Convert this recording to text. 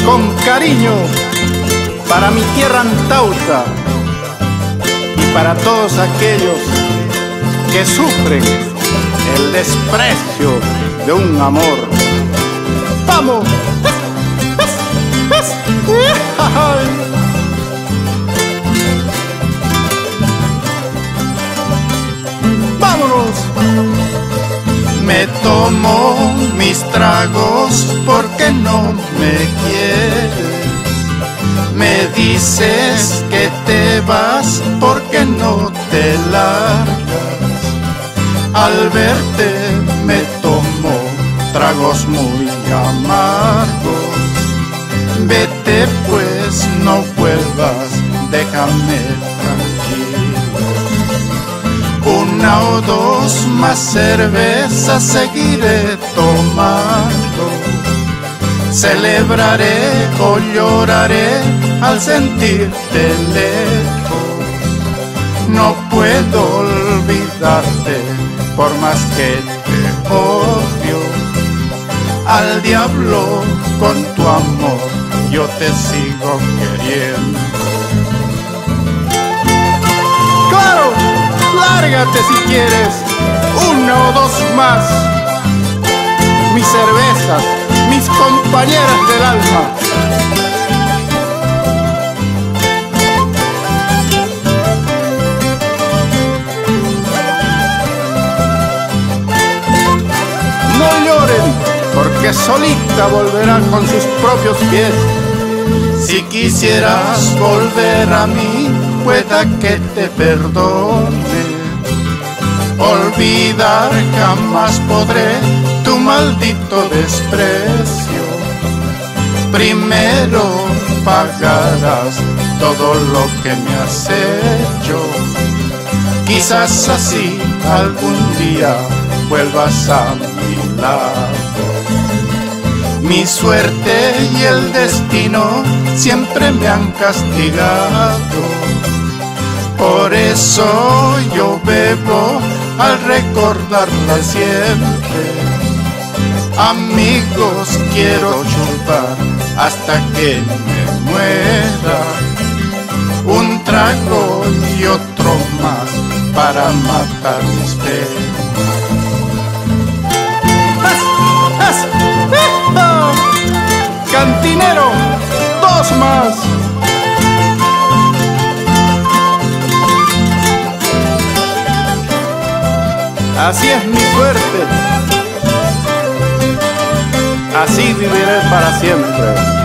con cariño para mi tierra Antauta y para todos aquellos que sufren el desprecio de un amor. ¡Vamos! ¡Vámonos! Me tomo mis tragos porque no me quieres. Me dices que te vas porque no te largas. Al verte me tomo tragos muy amargos. Vete pues, no vuelvas, déjame tranquilo. Una o dos más cervezas seguiré tomando. Celebraré o lloraré al sentirte lejos. No puedo olvidarte por más que te odio. Al diablo con tu amor yo te sigo queriendo. ¡Claro! Lárgate si quieres, una o dos más. Mis cervezas, mis compañeras del alma. No lloren, porque solita volverá con sus propios pies. Si quisieras volver a mí, pueda que te perdone. Olvidar jamás podré tu maldito desprecio. Primero pagarás todo lo que me has hecho. Quizás así algún día vuelvas a mi lado. Mi suerte y el destino siempre me han castigado. Por eso yo bebo al recordarla siempre. Amigos quiero chupar hasta que me muera. Un trago y otro más para matar mis penas. Cantinero, dos más. Así es mi suerte, así viviré para siempre.